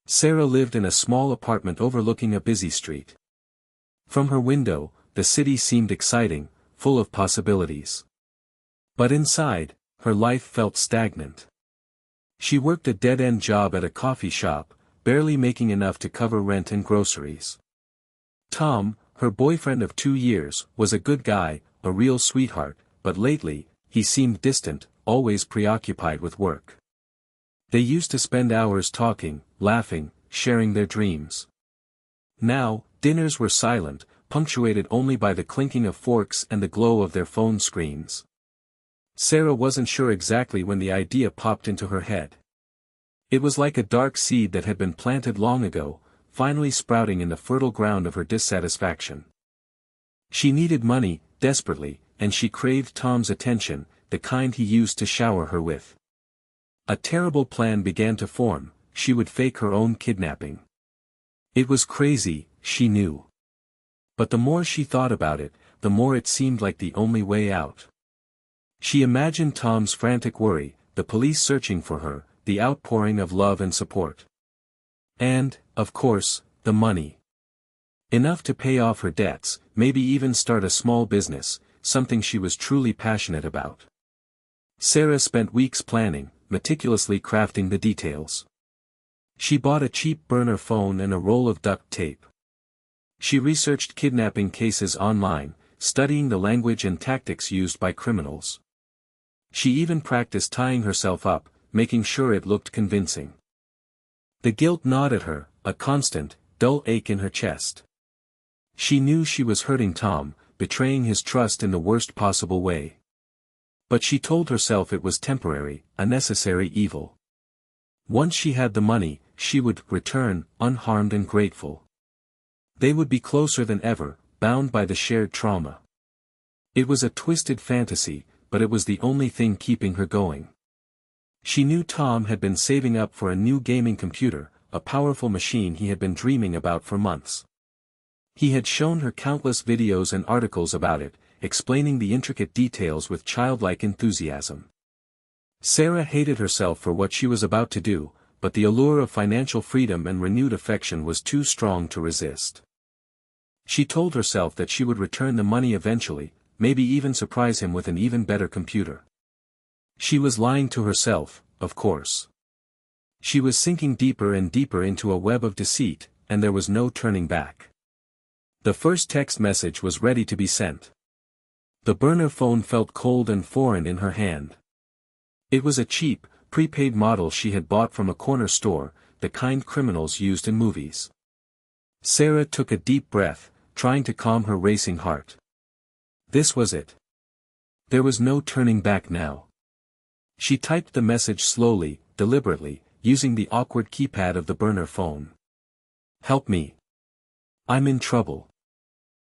Sarah lived in a small apartment overlooking a busy street. From her window, the city seemed exciting, full of possibilities. But inside, her life felt stagnant. She worked a dead-end job at a coffee shop, barely making enough to cover rent and groceries. Tom, her boyfriend of 2 years, was a good guy, a real sweetheart, but lately, he seemed distant, always preoccupied with work. They used to spend hours talking, laughing, sharing their dreams. Now, dinners were silent, punctuated only by the clinking of forks and the glow of their phone screens. Sarah wasn't sure exactly when the idea popped into her head. It was like a dark seed that had been planted long ago, finally sprouting in the fertile ground of her dissatisfaction. She needed money, desperately, and she craved Tom's attention, the kind he used to shower her with. A terrible plan began to form: she would fake her own kidnapping. It was crazy, she knew. But the more she thought about it, the more it seemed like the only way out. She imagined Tom's frantic worry, the police searching for her, the outpouring of love and support. And, of course, the money. Enough to pay off her debts, maybe even start a small business, something she was truly passionate about. Sarah spent weeks planning, meticulously crafting the details. She bought a cheap burner phone and a roll of duct tape. She researched kidnapping cases online, studying the language and tactics used by criminals. She even practiced tying herself up, making sure it looked convincing. The guilt gnawed at her, a constant, dull ache in her chest. She knew she was hurting Tom, betraying his trust in the worst possible way. But she told herself it was temporary, a necessary evil. Once she had the money, she would return, unharmed and grateful. They would be closer than ever, bound by the shared trauma. It was a twisted fantasy, but it was the only thing keeping her going. She knew Tom had been saving up for a new gaming computer, a powerful machine he had been dreaming about for months. He had shown her countless videos and articles about it, explaining the intricate details with childlike enthusiasm. Sarah hated herself for what she was about to do, but the allure of financial freedom and renewed affection was too strong to resist. She told herself that she would return the money eventually, maybe even surprise him with an even better computer. She was lying to herself, of course. She was sinking deeper and deeper into a web of deceit, and there was no turning back. The first text message was ready to be sent. The burner phone felt cold and foreign in her hand. It was a cheap, prepaid model she had bought from a corner store, the kind criminals used in movies. Sarah took a deep breath, trying to calm her racing heart. This was it. There was no turning back now. She typed the message slowly, deliberately, using the awkward keypad of the burner phone. "Help me. I'm in trouble."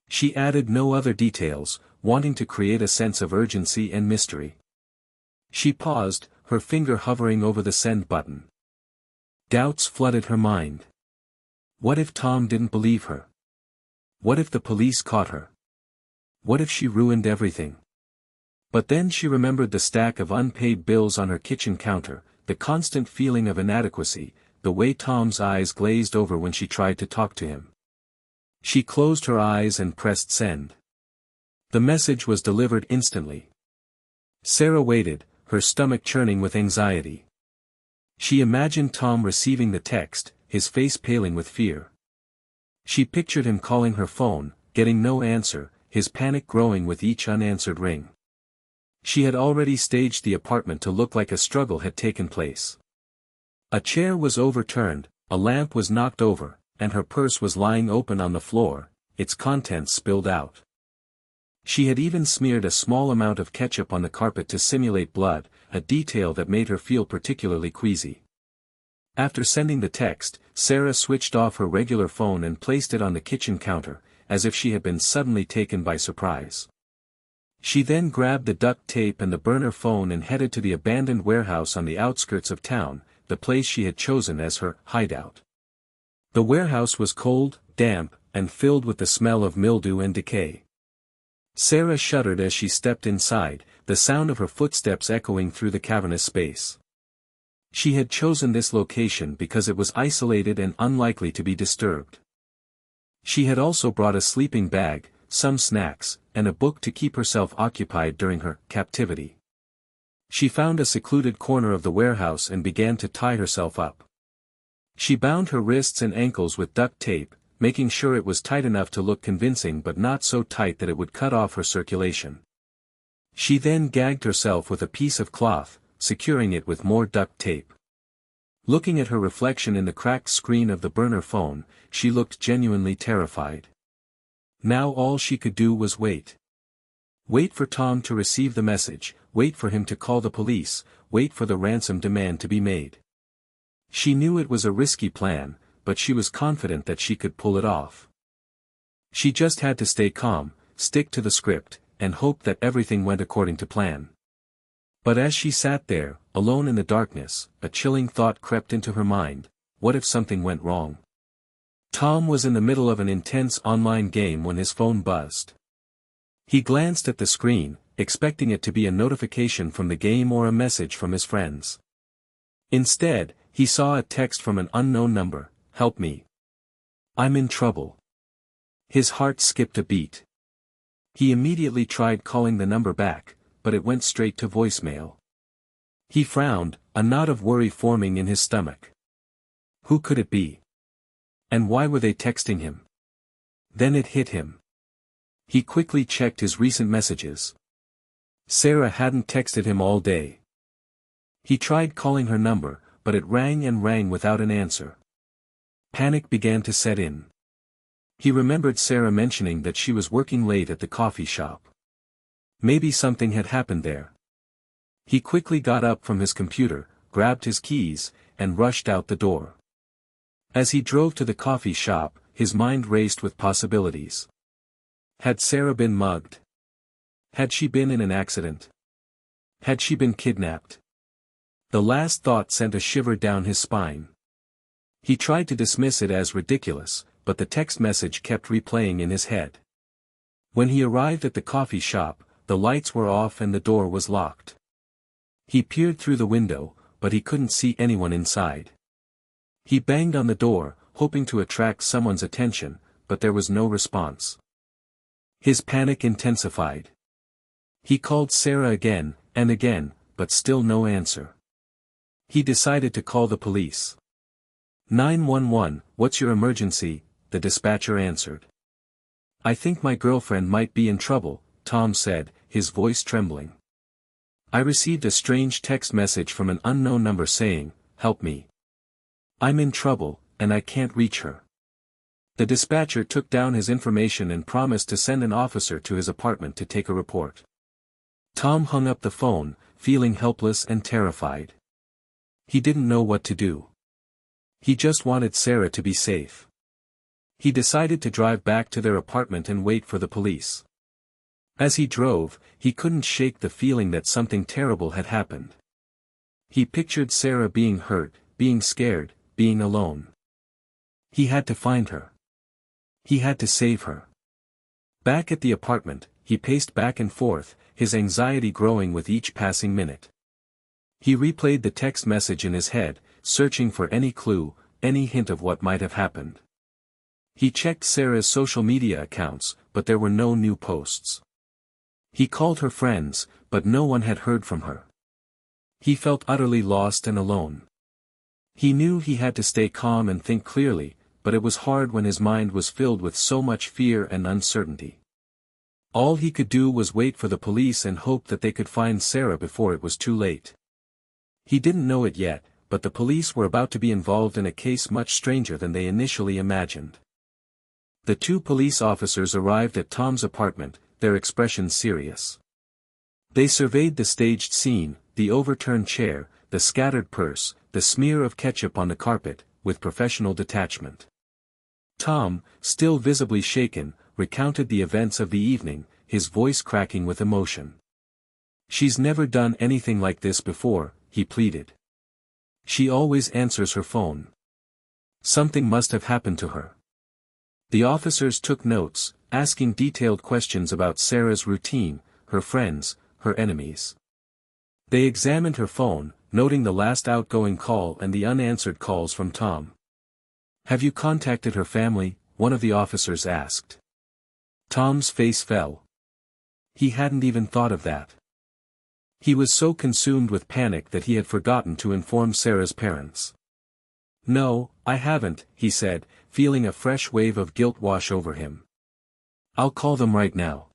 She added no other details, wanting to create a sense of urgency and mystery. She paused, her finger hovering over the send button. Doubts flooded her mind. What if Tom didn't believe her? What if the police caught her? What if she ruined everything? But then she remembered the stack of unpaid bills on her kitchen counter, the constant feeling of inadequacy, the way Tom's eyes glazed over when she tried to talk to him. She closed her eyes and pressed send. The message was delivered instantly. Sarah waited, her stomach churning with anxiety. She imagined Tom receiving the text, his face paling with fear. She pictured him calling her phone, getting no answer, his panic growing with each unanswered ring. She had already staged the apartment to look like a struggle had taken place. A chair was overturned, a lamp was knocked over, and her purse was lying open on the floor, its contents spilled out. She had even smeared a small amount of ketchup on the carpet to simulate blood, a detail that made her feel particularly queasy. After sending the text, Sarah switched off her regular phone and placed it on the kitchen counter, as if she had been suddenly taken by surprise. She then grabbed the duct tape and the burner phone and headed to the abandoned warehouse on the outskirts of town, the place she had chosen as her hideout. The warehouse was cold, damp, and filled with the smell of mildew and decay. Sarah shuddered as she stepped inside, the sound of her footsteps echoing through the cavernous space. She had chosen this location because it was isolated and unlikely to be disturbed. She had also brought a sleeping bag, some snacks, and a book to keep herself occupied during her captivity. She found a secluded corner of the warehouse and began to tie herself up. She bound her wrists and ankles with duct tape, making sure it was tight enough to look convincing but not so tight that it would cut off her circulation. She then gagged herself with a piece of cloth, securing it with more duct tape. Looking at her reflection in the cracked screen of the burner phone, she looked genuinely terrified. Now all she could do was wait. Wait for Tom to receive the message, wait for him to call the police, wait for the ransom demand to be made. She knew it was a risky plan, but she was confident that she could pull it off. She just had to stay calm, stick to the script, and hope that everything went according to plan. But as she sat there, alone in the darkness, a chilling thought crept into her mind: what if something went wrong? Tom was in the middle of an intense online game when his phone buzzed. He glanced at the screen, expecting it to be a notification from the game or a message from his friends. Instead, he saw a text from an unknown number: "Help me. I'm in trouble." His heart skipped a beat. He immediately tried calling the number back, but it went straight to voicemail. He frowned, a knot of worry forming in his stomach. Who could it be? And why were they texting him? Then it hit him. He quickly checked his recent messages. Sarah hadn't texted him all day. He tried calling her number, but it rang and rang without an answer. Panic began to set in. He remembered Sarah mentioning that she was working late at the coffee shop. Maybe something had happened there. He quickly got up from his computer, grabbed his keys, and rushed out the door. As he drove to the coffee shop, his mind raced with possibilities. Had Sarah been mugged? Had she been in an accident? Had she been kidnapped? The last thought sent a shiver down his spine. He tried to dismiss it as ridiculous, but the text message kept replaying in his head. When he arrived at the coffee shop, the lights were off and the door was locked. He peered through the window, but he couldn't see anyone inside. He banged on the door, hoping to attract someone's attention, but there was no response. His panic intensified. He called Sarah again, and again, but still no answer. He decided to call the police. 911, what's your emergency? The dispatcher answered. I think my girlfriend might be in trouble, Tom said, his voice trembling. I received a strange text message from an unknown number saying, "Help me. I'm in trouble, and I can't reach her." The dispatcher took down his information and promised to send an officer to his apartment to take a report. Tom hung up the phone, feeling helpless and terrified. He didn't know what to do. He just wanted Sarah to be safe. He decided to drive back to their apartment and wait for the police. As he drove, he couldn't shake the feeling that something terrible had happened. He pictured Sarah being hurt, being scared, being alone. He had to find her. He had to save her. Back at the apartment, he paced back and forth, his anxiety growing with each passing minute. He replayed the text message in his head, searching for any clue, any hint of what might have happened. He checked Sarah's social media accounts, but there were no new posts. He called her friends, but no one had heard from her. He felt utterly lost and alone. He knew he had to stay calm and think clearly, but it was hard when his mind was filled with so much fear and uncertainty. All he could do was wait for the police and hope that they could find Sarah before it was too late. He didn't know it yet, but the police were about to be involved in a case much stranger than they initially imagined. The two police officers arrived at Tom's apartment, their expressions serious. They surveyed the staged scene, the overturned chair, the scattered purse, the smear of ketchup on the carpet, with professional detachment. Tom, still visibly shaken, recounted the events of the evening, his voice cracking with emotion. "She's never done anything like this before," he pleaded. "She always answers her phone. Something must have happened to her." The officers took notes, asking detailed questions about Sarah's routine, her friends, her enemies. They examined her phone, noting the last outgoing call and the unanswered calls from Tom. "Have you contacted her family?" one of the officers asked. Tom's face fell. He hadn't even thought of that. He was so consumed with panic that he had forgotten to inform Sarah's parents. "No, I haven't," he said, feeling a fresh wave of guilt wash over him. "I'll call them right now."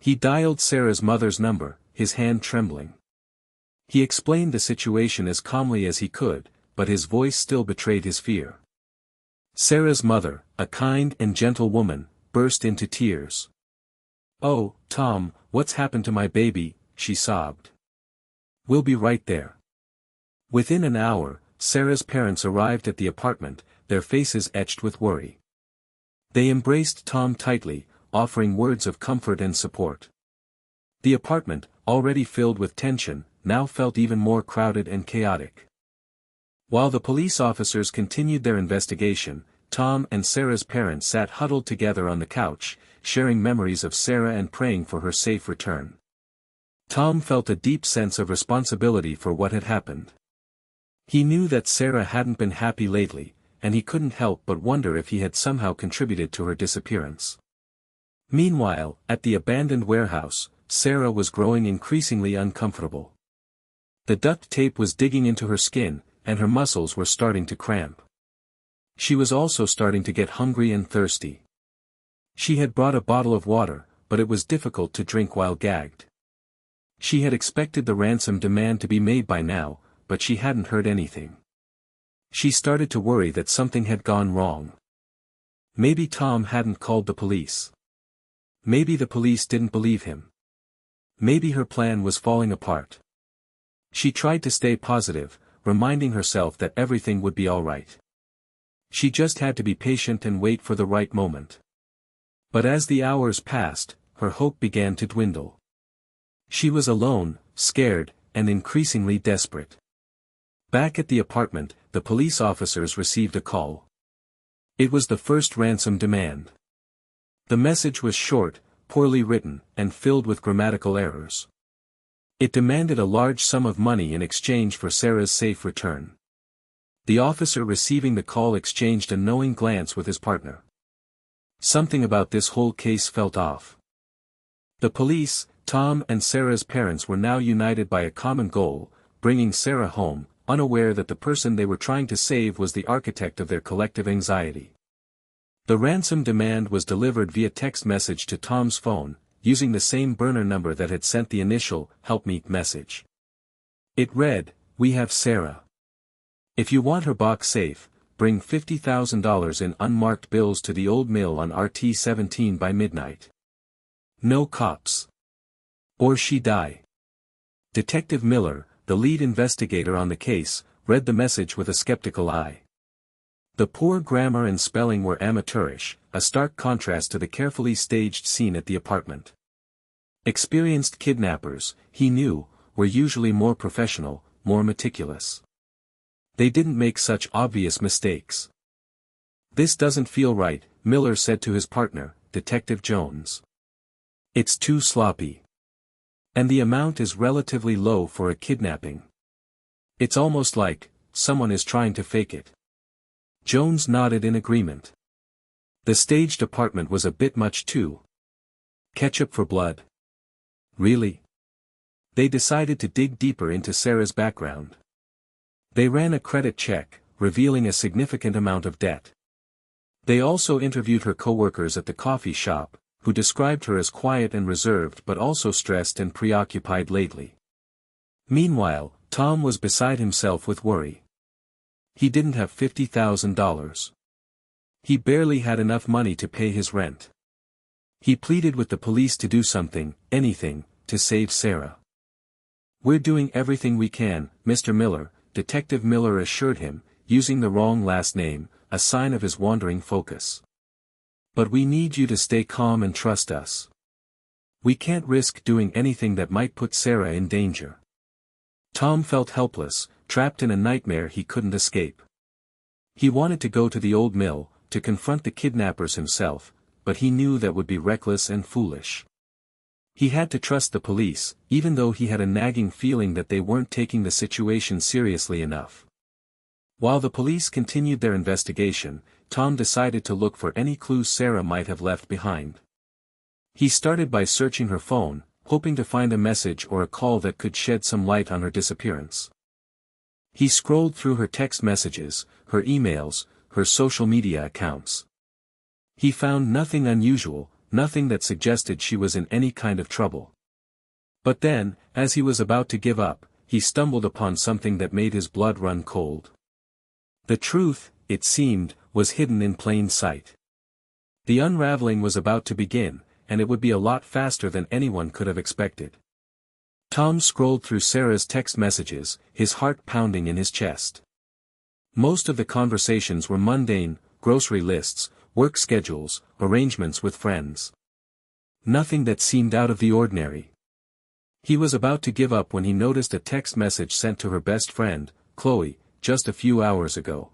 He dialed Sarah's mother's number, his hand trembling. He explained the situation as calmly as he could, but his voice still betrayed his fear. Sarah's mother, a kind and gentle woman, burst into tears. "Oh, Tom, what's happened to my baby?" she sobbed. "We'll be right there." Within an hour, Sarah's parents arrived at the apartment, their faces etched with worry. They embraced Tom tightly, offering words of comfort and support. The apartment, already filled with tension, now felt even more crowded and chaotic. While the police officers continued their investigation, Tom and Sarah's parents sat huddled together on the couch, sharing memories of Sarah and praying for her safe return. Tom felt a deep sense of responsibility for what had happened. He knew that Sarah hadn't been happy lately, and he couldn't help but wonder if he had somehow contributed to her disappearance. Meanwhile, at the abandoned warehouse, Sarah was growing increasingly uncomfortable. The duct tape was digging into her skin, and her muscles were starting to cramp. She was also starting to get hungry and thirsty. She had brought a bottle of water, but it was difficult to drink while gagged. She had expected the ransom demand to be made by now, but she hadn't heard anything. She started to worry that something had gone wrong. Maybe Tom hadn't called the police. Maybe the police didn't believe him. Maybe her plan was falling apart. She tried to stay positive, reminding herself that everything would be all right. She just had to be patient and wait for the right moment. But as the hours passed, her hope began to dwindle. She was alone, scared, and increasingly desperate. Back at the apartment, the police officers received a call. It was the first ransom demand. The message was short, poorly written, and filled with grammatical errors. It demanded a large sum of money in exchange for Sarah's safe return. The officer receiving the call exchanged a knowing glance with his partner. Something about this whole case felt off. The police, Tom and Sarah's parents were now united by a common goal, bringing Sarah home, unaware that the person they were trying to save was the architect of their collective anxiety. The ransom demand was delivered via text message to Tom's phone, using the same burner number that had sent the initial "Help Me" message. It read, "We have Sarah. If you want her box safe, bring $50,000 in unmarked bills to the old mill on RT 17 by midnight. No cops. Or she die." Detective Miller, the lead investigator on the case, read the message with a skeptical eye. The poor grammar and spelling were amateurish, a stark contrast to the carefully staged scene at the apartment. Experienced kidnappers, he knew, were usually more professional, more meticulous. They didn't make such obvious mistakes. "This doesn't feel right," Miller said to his partner, Detective Jones. "It's too sloppy. And the amount is relatively low for a kidnapping. It's almost like someone is trying to fake it." Jones nodded in agreement. The staged apartment was a bit much too. Ketchup for blood? Really? They decided to dig deeper into Sarah's background. They ran a credit check, revealing a significant amount of debt. They also interviewed her coworkers at the coffee shop, who described her as quiet and reserved but also stressed and preoccupied lately. Meanwhile, Tom was beside himself with worry. He didn't have $50,000. He barely had enough money to pay his rent. He pleaded with the police to do something, anything, to save Sarah. "We're doing everything we can, Mr. Miller," Detective Miller assured him, using the wrong last name, a sign of his wandering focus. "But we need you to stay calm and trust us. We can't risk doing anything that might put Sarah in danger." Tom felt helpless, trapped in a nightmare he couldn't escape. He wanted to go to the old mill, to confront the kidnappers himself, but he knew that would be reckless and foolish. He had to trust the police, even though he had a nagging feeling that they weren't taking the situation seriously enough. While the police continued their investigation, Tom decided to look for any clues Sarah might have left behind. He started by searching her phone, hoping to find a message or a call that could shed some light on her disappearance. He scrolled through her text messages, her emails, her social media accounts. He found nothing unusual, nothing that suggested she was in any kind of trouble. But then, as he was about to give up, he stumbled upon something that made his blood run cold. The truth, it seemed, was hidden in plain sight. The unraveling was about to begin, and it would be a lot faster than anyone could have expected. Tom scrolled through Sarah's text messages, his heart pounding in his chest. Most of the conversations were mundane: grocery lists, work schedules, arrangements with friends. Nothing that seemed out of the ordinary. He was about to give up when he noticed a text message sent to her best friend, Chloe, just a few hours ago.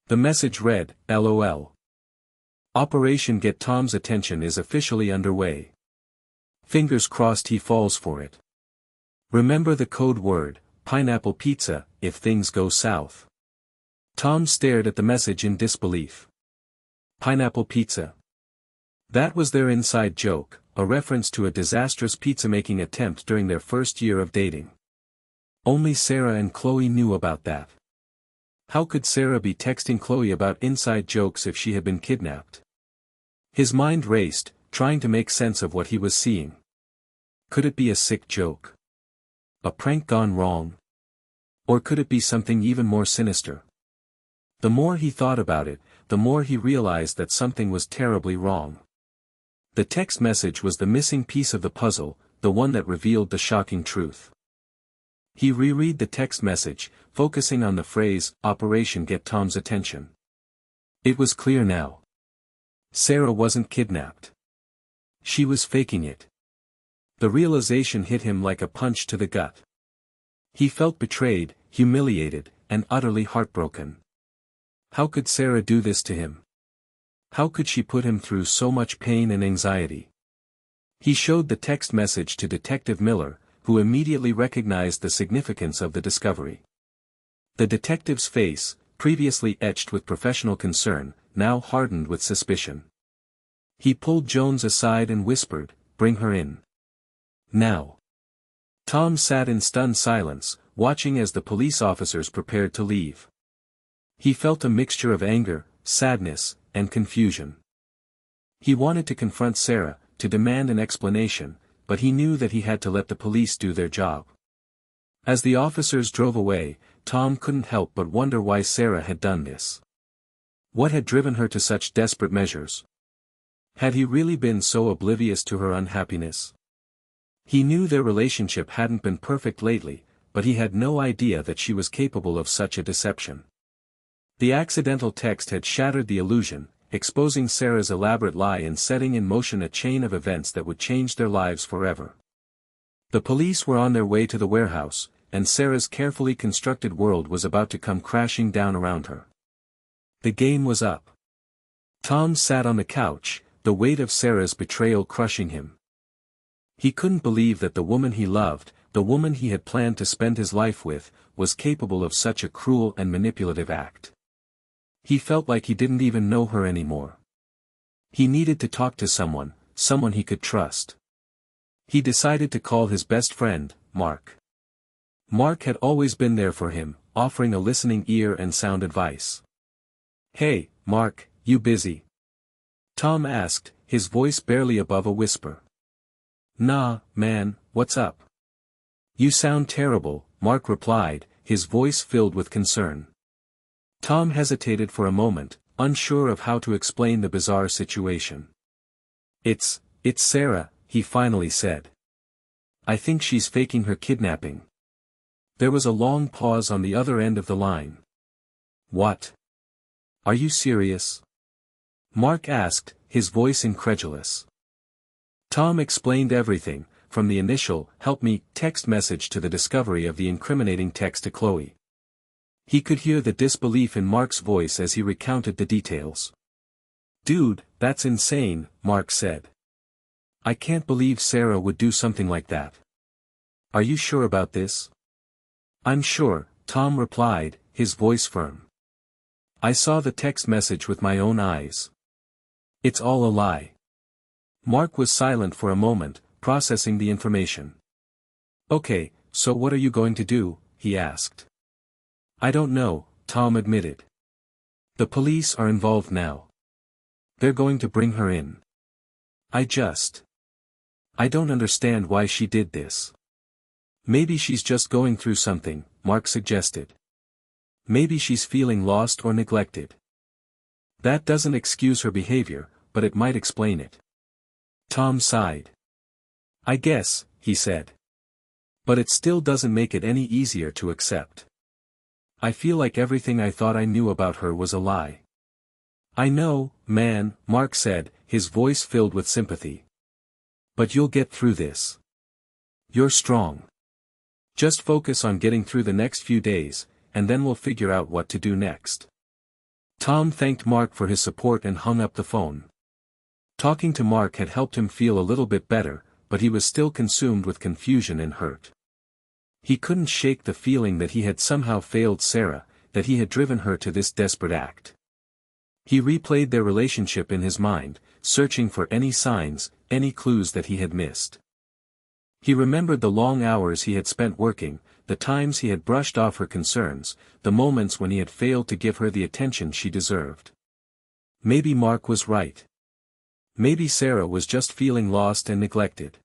The message read, "LOL. Operation Get Tom's Attention is officially underway. Fingers crossed he falls for it. Remember the code word, pineapple pizza, if things go south." Tom stared at the message in disbelief. Pineapple pizza. That was their inside joke, a reference to a disastrous pizza-making attempt during their first year of dating. Only Sarah and Chloe knew about that. How could Sarah be texting Chloe about inside jokes if she had been kidnapped? His mind raced, trying to make sense of what he was seeing. Could it be a sick joke? A prank gone wrong? Or could it be something even more sinister? The more he thought about it, the more he realized that something was terribly wrong. The text message was the missing piece of the puzzle, the one that revealed the shocking truth. He reread the text message, focusing on the phrase, "Operation Get Tom's Attention." It was clear now. Sarah wasn't kidnapped. She was faking it. The realization hit him like a punch to the gut. He felt betrayed, humiliated, and utterly heartbroken. How could Sarah do this to him? How could she put him through so much pain and anxiety? He showed the text message to Detective Miller, who immediately recognized the significance of the discovery. The detective's face, previously etched with professional concern, now hardened with suspicion. He pulled Jones aside and whispered, "Bring her in. Now." Tom sat in stunned silence, watching as the police officers prepared to leave. He felt a mixture of anger, sadness, and confusion. He wanted to confront Sarah, to demand an explanation, but he knew that he had to let the police do their job. As the officers drove away, Tom couldn't help but wonder why Sarah had done this. What had driven her to such desperate measures? Had he really been so oblivious to her unhappiness? He knew their relationship hadn't been perfect lately, but he had no idea that she was capable of such a deception. The accidental text had shattered the illusion, exposing Sarah's elaborate lie and setting in motion a chain of events that would change their lives forever. The police were on their way to the warehouse, and Sarah's carefully constructed world was about to come crashing down around her. The game was up. Tom sat on the couch, the weight of Sarah's betrayal crushing him. He couldn't believe that the woman he loved, the woman he had planned to spend his life with, was capable of such a cruel and manipulative act. He felt like he didn't even know her anymore. He needed to talk to someone he could trust. He decided to call his best friend, Mark. Mark had always been there for him, offering a listening ear and sound advice. "Hey, Mark, you busy?" Tom asked, his voice barely above a whisper. "Nah, man, what's up?" "You sound terrible," Mark replied, his voice filled with concern. Tom hesitated for a moment, unsure of how to explain the bizarre situation. It's Sarah," he finally said. "I think she's faking her kidnapping." There was a long pause on the other end of the line. "What? Are you serious?" Mark asked, his voice incredulous. Tom explained everything, from the initial "help me" text message to the discovery of the incriminating text to Chloe. He could hear the disbelief in Mark's voice as he recounted the details. "Dude, that's insane," Mark said. I can't believe Sarah would do something like that. Are you sure about this? I'm sure, Tom replied, his voice firm. I saw the text message with my own eyes. It's all a lie. Mark was silent for a moment, processing the information. Okay, so what are you going to do? He asked. I don't know, Tom admitted. The police are involved now. They're going to bring her in. I don't understand why she did this. Maybe she's just going through something, Mark suggested. Maybe she's feeling lost or neglected. That doesn't excuse her behavior, but it might explain it. Tom sighed. I guess, he said. But it still doesn't make it any easier to accept. I feel like everything I thought I knew about her was a lie. I know, man, Mark said, his voice filled with sympathy. But you'll get through this. You're strong. Just focus on getting through the next few days, and then we'll figure out what to do next. Tom thanked Mark for his support and hung up the phone. Talking to Mark had helped him feel a little bit better, but he was still consumed with confusion and hurt. He couldn't shake the feeling that he had somehow failed Sarah, that he had driven her to this desperate act. He replayed their relationship in his mind, searching for any signs, any clues that he had missed. He remembered the long hours he had spent working, the times he had brushed off her concerns, the moments when he had failed to give her the attention she deserved. Maybe Mark was right. Maybe Sarah was just feeling lost and neglected.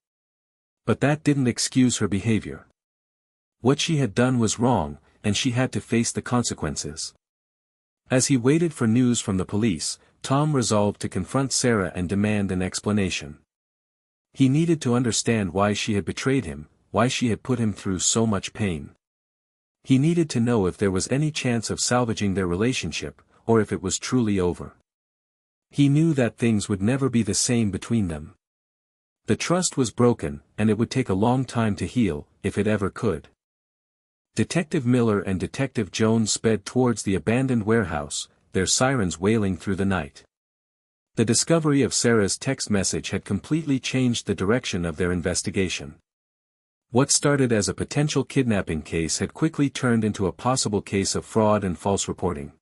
But that didn't excuse her behavior. What she had done was wrong, and she had to face the consequences. As he waited for news from the police, Tom resolved to confront Sarah and demand an explanation. He needed to understand why she had betrayed him, why she had put him through so much pain. He needed to know if there was any chance of salvaging their relationship, or if it was truly over. He knew that things would never be the same between them. The trust was broken, and it would take a long time to heal, if it ever could. Detective Miller and Detective Jones sped towards the abandoned warehouse, their sirens wailing through the night. The discovery of Sarah's text message had completely changed the direction of their investigation. What started as a potential kidnapping case had quickly turned into a possible case of fraud and false reporting.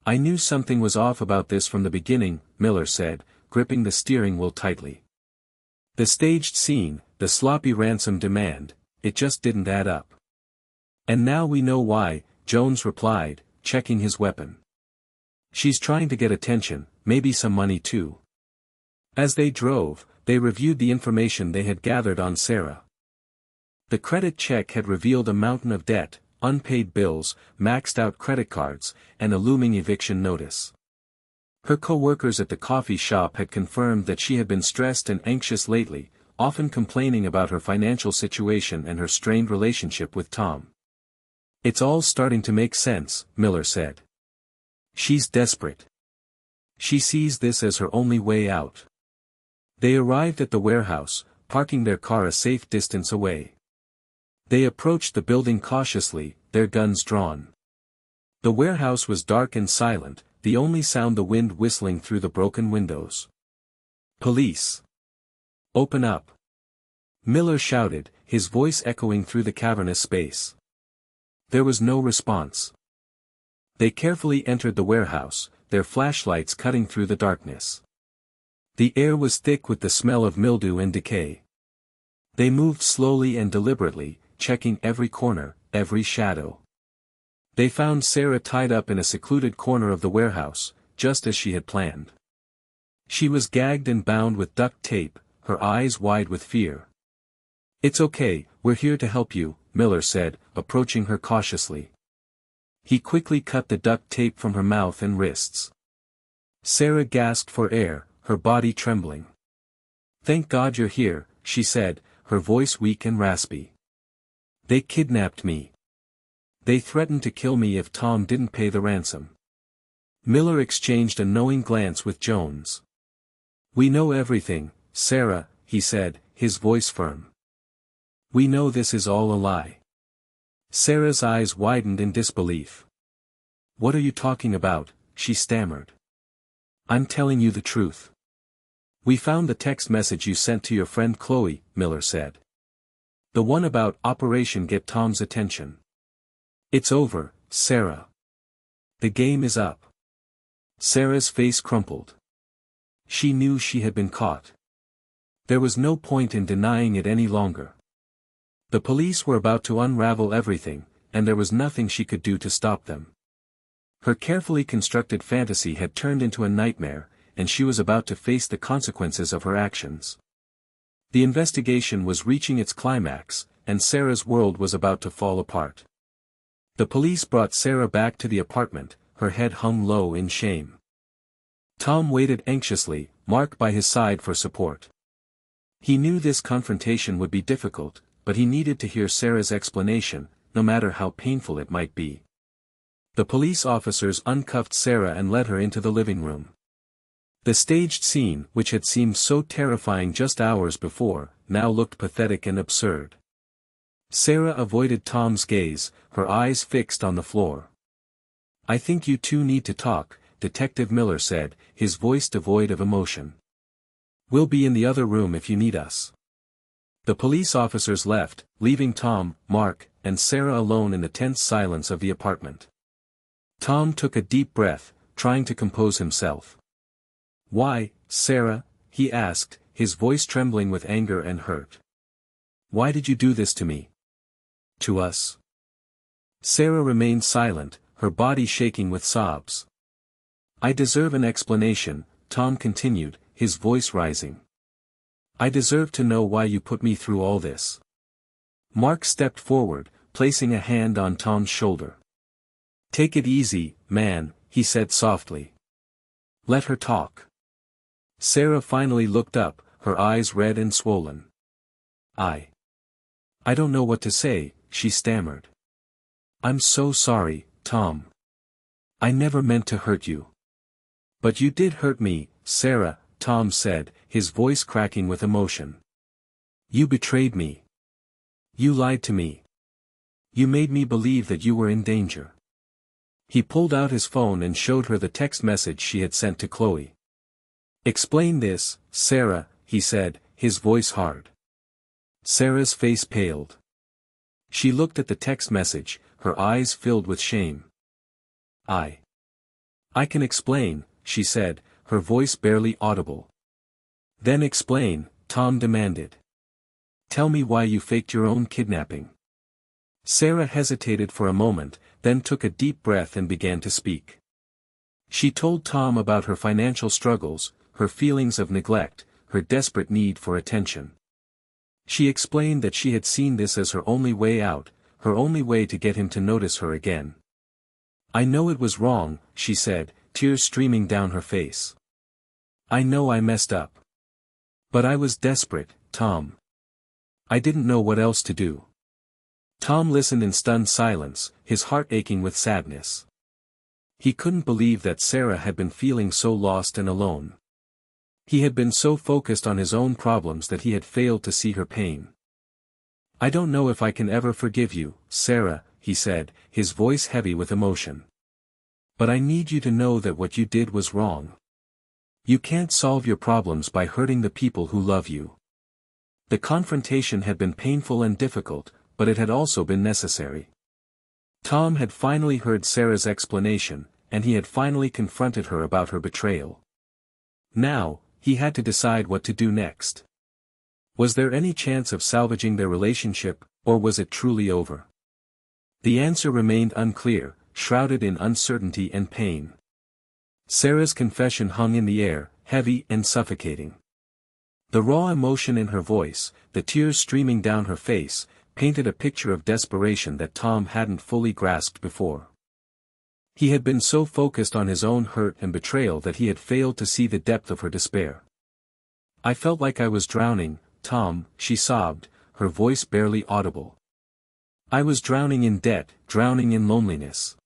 I knew something was off about this from the beginning, Miller said, gripping the steering wheel tightly. The staged scene, the sloppy ransom demand, it just didn't add up. And now we know why, Jones replied, checking his weapon. She's trying to get attention, maybe some money too. As they drove, they reviewed the information they had gathered on Sarah. The credit check had revealed a mountain of debt, unpaid bills, maxed-out credit cards, and a looming eviction notice. Her co-workers at the coffee shop had confirmed that she had been stressed and anxious lately, often complaining about her financial situation and her strained relationship with Tom. It's all starting to make sense, Miller said. She's desperate. She sees this as her only way out. They arrived at the warehouse, parking their car a safe distance away. They approached the building cautiously, their guns drawn. The warehouse was dark and silent, the only sound the wind whistling through the broken windows. Police! Open up! Miller shouted, his voice echoing through the cavernous space. There was no response. They carefully entered the warehouse, their flashlights cutting through the darkness. The air was thick with the smell of mildew and decay. They moved slowly and deliberately, checking every corner, every shadow. They found Sarah tied up in a secluded corner of the warehouse, just as she had planned. She was gagged and bound with duct tape, her eyes wide with fear. It's okay, we're here to help you, Miller said, approaching her cautiously. He quickly cut the duct tape from her mouth and wrists. Sarah gasped for air, her body trembling. Thank God you're here, she said, her voice weak and raspy. They kidnapped me. They threatened to kill me if Tom didn't pay the ransom. Miller exchanged a knowing glance with Jones. We know everything, Sarah, he said, his voice firm. We know this is all a lie. Sarah's eyes widened in disbelief. What are you talking about? She stammered. I'm telling you the truth. "We found the text message you sent to your friend Chloe," Miller said. "The one about Operation Get Tom's Attention." "It's over, Sarah. The game is up." Sarah's face crumpled. She knew she had been caught. There was no point in denying it any longer. The police were about to unravel everything, and there was nothing she could do to stop them. Her carefully constructed fantasy had turned into a nightmare, and she was about to face the consequences of her actions. The investigation was reaching its climax, and Sarah's world was about to fall apart. The police brought Sarah back to the apartment, her head hung low in shame. Tom waited anxiously, Mark by his side for support. He knew this confrontation would be difficult, but he needed to hear Sarah's explanation, no matter how painful it might be. The police officers uncuffed Sarah and led her into the living room. The staged scene, which had seemed so terrifying just hours before, now looked pathetic and absurd. Sarah avoided Tom's gaze, her eyes fixed on the floor. "I think you two need to talk," Detective Miller said, his voice devoid of emotion. "We'll be in the other room if you need us." The police officers left, leaving Tom, Mark, and Sarah alone in the tense silence of the apartment. Tom took a deep breath, trying to compose himself. "Why, Sarah?" he asked, his voice trembling with anger and hurt. "Why did you do this to me? To us?" Sarah remained silent, her body shaking with sobs. "I deserve an explanation," Tom continued, his voice rising. "I deserve to know why you put me through all this." Mark stepped forward, placing a hand on Tom's shoulder. "Take it easy, man," he said softly. "Let her talk." Sarah finally looked up, her eyes red and swollen. I don't know what to say," she stammered. "I'm so sorry, Tom. I never meant to hurt you." "But you did hurt me, Sarah," Tom said, his voice cracking with emotion. "You betrayed me. You lied to me. You made me believe that you were in danger." He pulled out his phone and showed her the text message she had sent to Chloe. "Explain this, Sarah," he said, his voice hard. Sarah's face paled. She looked at the text message, her eyes filled with shame. I can explain," she said, her voice barely audible. "Then explain," Tom demanded. "Tell me why you faked your own kidnapping." Sarah hesitated for a moment, then took a deep breath and began to speak. She told Tom about her financial struggles, her feelings of neglect, her desperate need for attention. She explained that she had seen this as her only way out, her only way to get him to notice her again. "I know it was wrong," she said, tears streaming down her face. "I know I messed up. But I was desperate, Tom. I didn't know what else to do." Tom listened in stunned silence, his heart aching with sadness. He couldn't believe that Sarah had been feeling so lost and alone. He had been so focused on his own problems that he had failed to see her pain. "I don't know if I can ever forgive you, Sarah," he said, his voice heavy with emotion. "But I need you to know that what you did was wrong. You can't solve your problems by hurting the people who love you." The confrontation had been painful and difficult, but it had also been necessary. Tom had finally heard Sarah's explanation, and he had finally confronted her about her betrayal. Now, he had to decide what to do next. Was there any chance of salvaging their relationship, or was it truly over? The answer remained unclear, shrouded in uncertainty and pain. Sarah's confession hung in the air, heavy and suffocating. The raw emotion in her voice, the tears streaming down her face, painted a picture of desperation that Tom hadn't fully grasped before. He had been so focused on his own hurt and betrayal that he had failed to see the depth of her despair. "I felt like I was drowning, Tom," she sobbed, her voice barely audible. "I was drowning in debt, drowning in loneliness.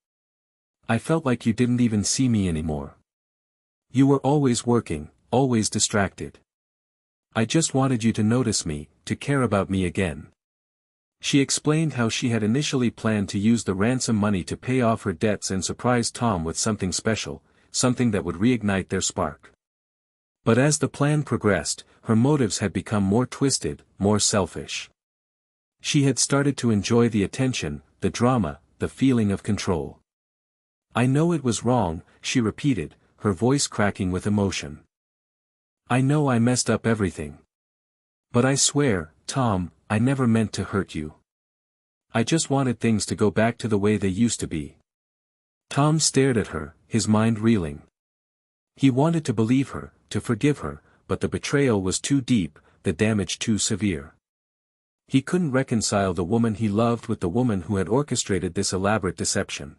I felt like you didn't even see me anymore. You were always working, always distracted. I just wanted you to notice me, to care about me again." She explained how she had initially planned to use the ransom money to pay off her debts and surprise Tom with something special, something that would reignite their spark. But as the plan progressed, her motives had become more twisted, more selfish. She had started to enjoy the attention, the drama, the feeling of control. "I know it was wrong," she repeated, her voice cracking with emotion. "I know I messed up everything. But I swear, Tom, I never meant to hurt you. I just wanted things to go back to the way they used to be." Tom stared at her, his mind reeling. He wanted to believe her, to forgive her, but the betrayal was too deep, the damage too severe. He couldn't reconcile the woman he loved with the woman who had orchestrated this elaborate deception.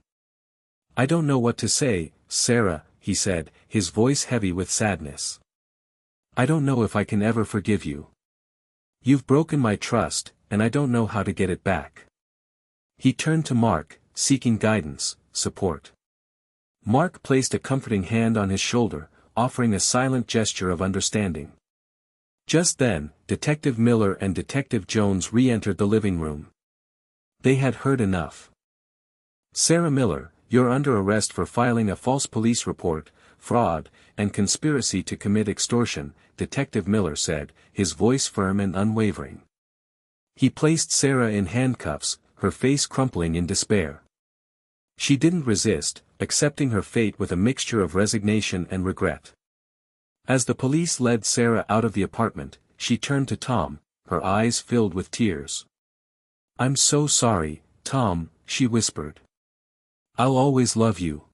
"I don't know what to say, Sarah," he said, his voice heavy with sadness. "I don't know if I can ever forgive you. You've broken my trust, and I don't know how to get it back." He turned to Mark, seeking guidance, support. Mark placed a comforting hand on his shoulder, offering a silent gesture of understanding. Just then, Detective Miller and Detective Jones re-entered the living room. They had heard enough. "Sarah Miller, you're under arrest for filing a false police report, fraud, and conspiracy to commit extortion," Detective Miller said, his voice firm and unwavering. He placed Sarah in handcuffs, her face crumpling in despair. She didn't resist, accepting her fate with a mixture of resignation and regret. As the police led Sarah out of the apartment, she turned to Tom, her eyes filled with tears. "I'm so sorry, Tom," she whispered. "I'll always love you."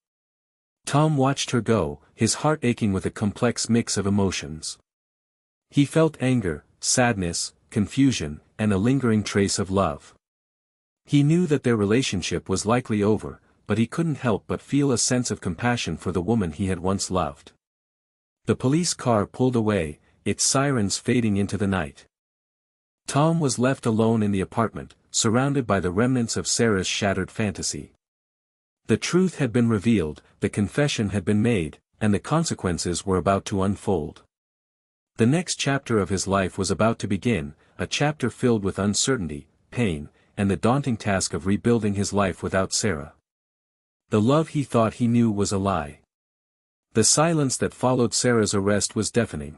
Tom watched her go, his heart aching with a complex mix of emotions. He felt anger, sadness, confusion, and a lingering trace of love. He knew that their relationship was likely over, but he couldn't help but feel a sense of compassion for the woman he had once loved. The police car pulled away, its sirens fading into the night. Tom was left alone in the apartment, surrounded by the remnants of Sarah's shattered fantasy. The truth had been revealed, the confession had been made, and the consequences were about to unfold. The next chapter of his life was about to begin, a chapter filled with uncertainty, pain, and the daunting task of rebuilding his life without Sarah. The love he thought he knew was a lie. The silence that followed Sarah's arrest was deafening.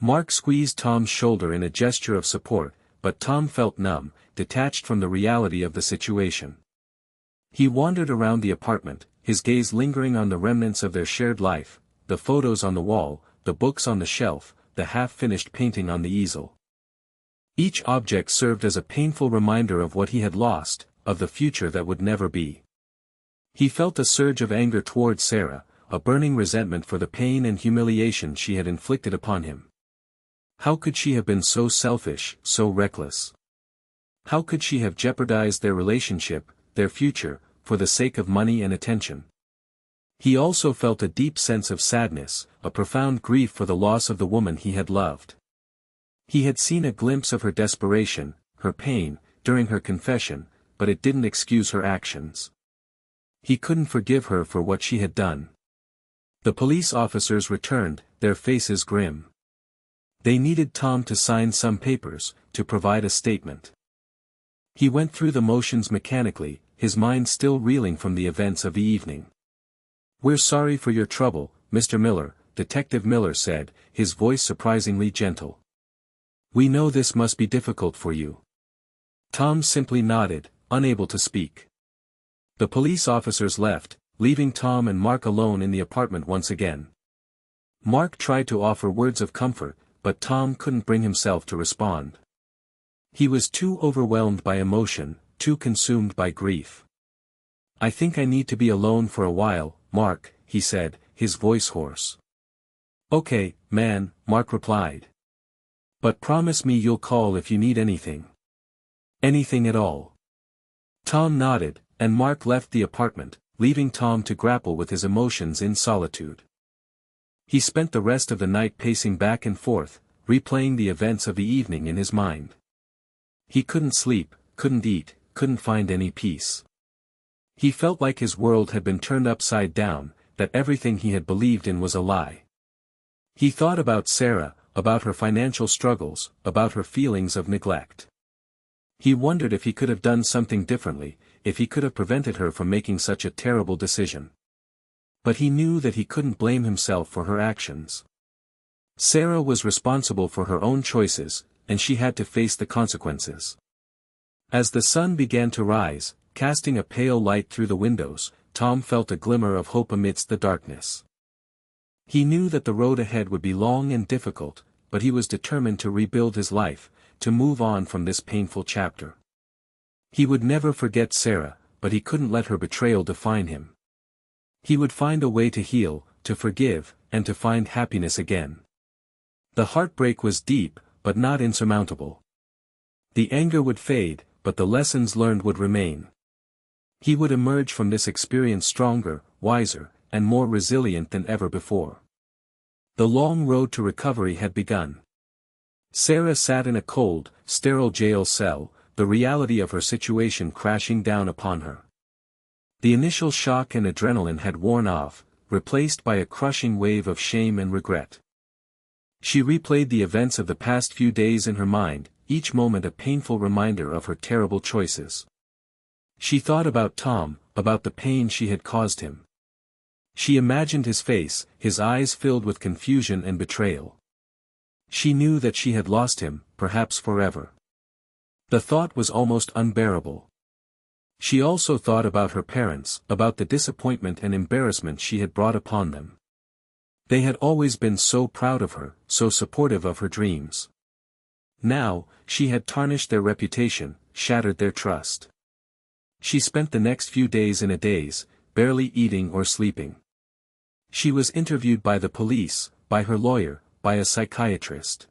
Mark squeezed Tom's shoulder in a gesture of support, but Tom felt numb, detached from the reality of the situation. He wandered around the apartment, his gaze lingering on the remnants of their shared life, the photos on the wall, the books on the shelf, the half-finished painting on the easel. Each object served as a painful reminder of what he had lost, of the future that would never be. He felt a surge of anger toward Sarah, a burning resentment for the pain and humiliation she had inflicted upon him. How could she have been so selfish, so reckless? How could she have jeopardized their relationship, their future, for the sake of money and attention? He also felt a deep sense of sadness, a profound grief for the loss of the woman he had loved. He had seen a glimpse of her desperation, her pain, during her confession, but it didn't excuse her actions. He couldn't forgive her for what she had done. The police officers returned, their faces grim. They needed Tom to sign some papers, to provide a statement. He went through the motions mechanically, his mind still reeling from the events of the evening. "We're sorry for your trouble, Mr. Miller," Detective Miller said, his voice surprisingly gentle. "We know this must be difficult for you." Tom simply nodded, unable to speak. The police officers left, leaving Tom and Mark alone in the apartment once again. Mark tried to offer words of comfort, but Tom couldn't bring himself to respond. He was too overwhelmed by emotion, too consumed by grief. "I think I need to be alone for a while, Mark," he said, his voice hoarse. "Okay, man," Mark replied. "But promise me you'll call if you need anything. Anything at all." Tom nodded, and Mark left the apartment, leaving Tom to grapple with his emotions in solitude. He spent the rest of the night pacing back and forth, replaying the events of the evening in his mind. He couldn't sleep, couldn't eat, couldn't find any peace. He felt like his world had been turned upside down, that everything he had believed in was a lie. He thought about Sarah, about her financial struggles, about her feelings of neglect. He wondered if he could have done something differently, if he could have prevented her from making such a terrible decision. But he knew that he couldn't blame himself for her actions. Sarah was responsible for her own choices, and she had to face the consequences. As the sun began to rise, casting a pale light through the windows, Tom felt a glimmer of hope amidst the darkness. He knew that the road ahead would be long and difficult, but he was determined to rebuild his life, to move on from this painful chapter. He would never forget Sarah, but he couldn't let her betrayal define him. He would find a way to heal, to forgive, and to find happiness again. The heartbreak was deep, but not insurmountable. The anger would fade, but the lessons learned would remain. He would emerge from this experience stronger, wiser, and more resilient than ever before. The long road to recovery had begun. Sarah sat in a cold, sterile jail cell, the reality of her situation crashing down upon her. The initial shock and adrenaline had worn off, replaced by a crushing wave of shame and regret. She replayed the events of the past few days in her mind, each moment a painful reminder of her terrible choices. She thought about Tom, about the pain she had caused him. She imagined his face, his eyes filled with confusion and betrayal. She knew that she had lost him, perhaps forever. The thought was almost unbearable. She also thought about her parents, about the disappointment and embarrassment she had brought upon them. They had always been so proud of her, so supportive of her dreams. Now, she had tarnished their reputation, shattered their trust. She spent the next few days in a daze, barely eating or sleeping. She was interviewed by the police, by her lawyer, by a psychiatrist.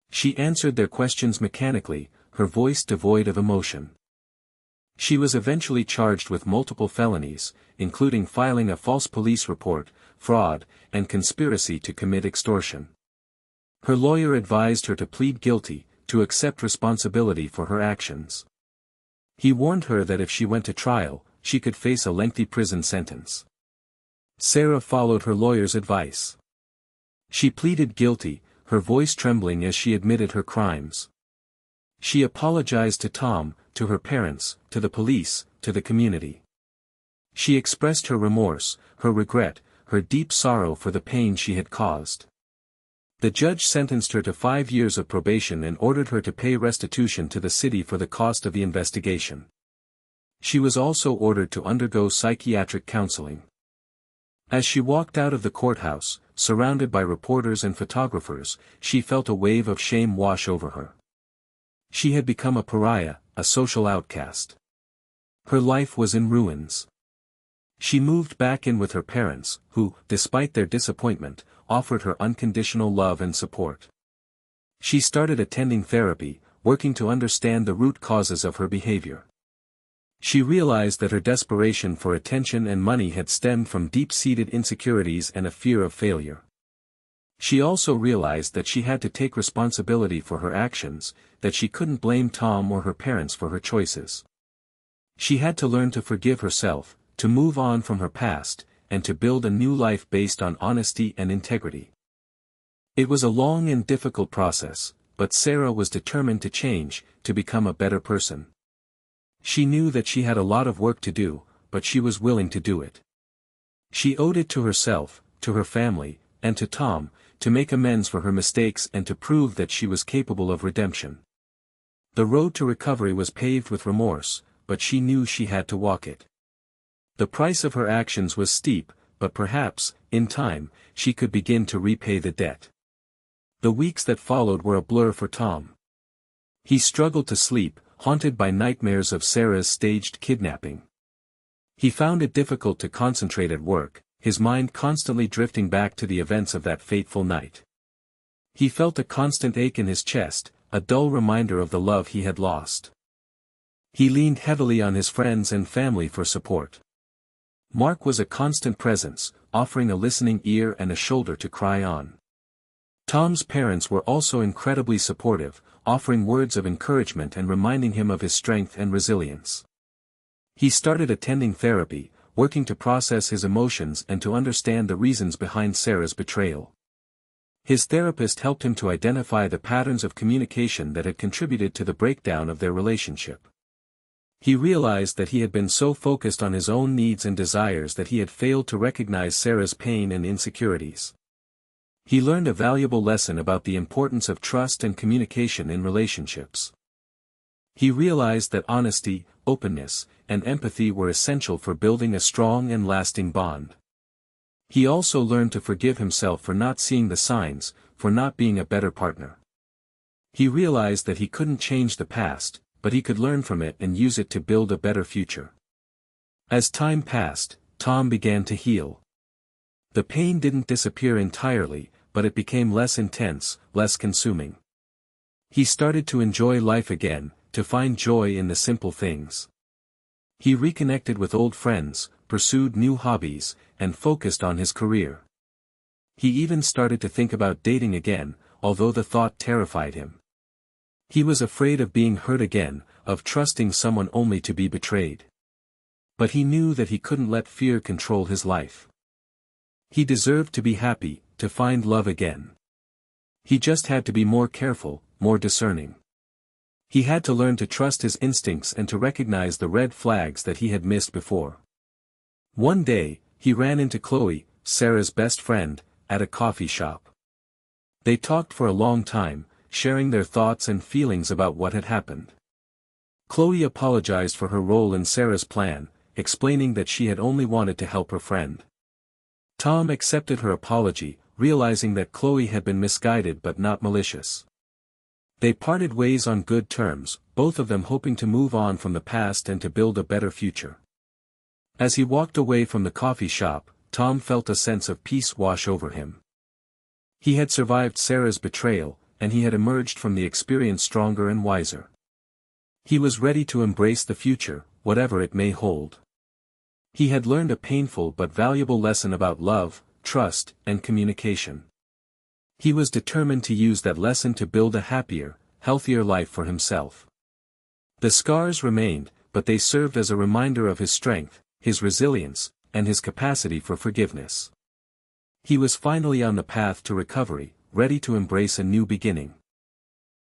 She answered their questions mechanically, her voice devoid of emotion. She was eventually charged with multiple felonies, including filing a false police report, fraud, and conspiracy to commit extortion. Her lawyer advised her to plead guilty, to accept responsibility for her actions. He warned her that if she went to trial, she could face a lengthy prison sentence. Sarah followed her lawyer's advice. She pleaded guilty, her voice trembling as she admitted her crimes. She apologized to Tom, to her parents, to the police, to the community. She expressed her remorse, her regret, her deep sorrow for the pain she had caused. The judge sentenced her to 5 years of probation and ordered her to pay restitution to the city for the cost of the investigation. She was also ordered to undergo psychiatric counseling. As she walked out of the courthouse, surrounded by reporters and photographers, she felt a wave of shame wash over her. She had become a pariah, a social outcast. Her life was in ruins. She moved back in with her parents, who, despite their disappointment, offered her unconditional love and support. She started attending therapy, working to understand the root causes of her behavior. She realized that her desperation for attention and money had stemmed from deep-seated insecurities and a fear of failure. She also realized that she had to take responsibility for her actions, that she couldn't blame Tom or her parents for her choices. She had to learn to forgive herself, to move on from her past, and to build a new life based on honesty and integrity. It was a long and difficult process, but Sarah was determined to change, to become a better person. She knew that she had a lot of work to do, but she was willing to do it. She owed it to herself, to her family, and to Tom, to make amends for her mistakes and to prove that she was capable of redemption. The road to recovery was paved with remorse, but she knew she had to walk it. The price of her actions was steep, but perhaps, in time, she could begin to repay the debt. The weeks that followed were a blur for Tom. He struggled to sleep, haunted by nightmares of Sarah's staged kidnapping. He found it difficult to concentrate at work, his mind constantly drifting back to the events of that fateful night. He felt a constant ache in his chest, a dull reminder of the love he had lost. He leaned heavily on his friends and family for support. Mark was a constant presence, offering a listening ear and a shoulder to cry on. Tom's parents were also incredibly supportive, offering words of encouragement and reminding him of his strength and resilience. He started attending therapy, working to process his emotions and to understand the reasons behind Sarah's betrayal. His therapist helped him to identify the patterns of communication that had contributed to the breakdown of their relationship. He realized that he had been so focused on his own needs and desires that he had failed to recognize Sarah's pain and insecurities. He learned a valuable lesson about the importance of trust and communication in relationships. He realized that honesty, openness, and empathy were essential for building a strong and lasting bond. He also learned to forgive himself for not seeing the signs, for not being a better partner. He realized that he couldn't change the past, but he could learn from it and use it to build a better future. As time passed, Tom began to heal. The pain didn't disappear entirely, but it became less intense, less consuming. He started to enjoy life again, to find joy in the simple things. He reconnected with old friends, pursued new hobbies, and focused on his career. He even started to think about dating again, although the thought terrified him. He was afraid of being hurt again, of trusting someone only to be betrayed. But he knew that he couldn't let fear control his life. He deserved to be happy, to find love again. He just had to be more careful, more discerning. He had to learn to trust his instincts and to recognize the red flags that he had missed before. One day, he ran into Chloe, Sarah's best friend, at a coffee shop. They talked for a long time, sharing their thoughts and feelings about what had happened. Chloe apologized for her role in Sarah's plan, explaining that she had only wanted to help her friend. Tom accepted her apology, realizing that Chloe had been misguided but not malicious. They parted ways on good terms, both of them hoping to move on from the past and to build a better future. As he walked away from the coffee shop, Tom felt a sense of peace wash over him. He had survived Sarah's betrayal, and he had emerged from the experience stronger and wiser. He was ready to embrace the future, whatever it may hold. He had learned a painful but valuable lesson about love, trust, and communication. He was determined to use that lesson to build a happier, healthier life for himself. The scars remained, but they served as a reminder of his strength, his resilience, and his capacity for forgiveness. He was finally on the path to recovery, ready to embrace a new beginning.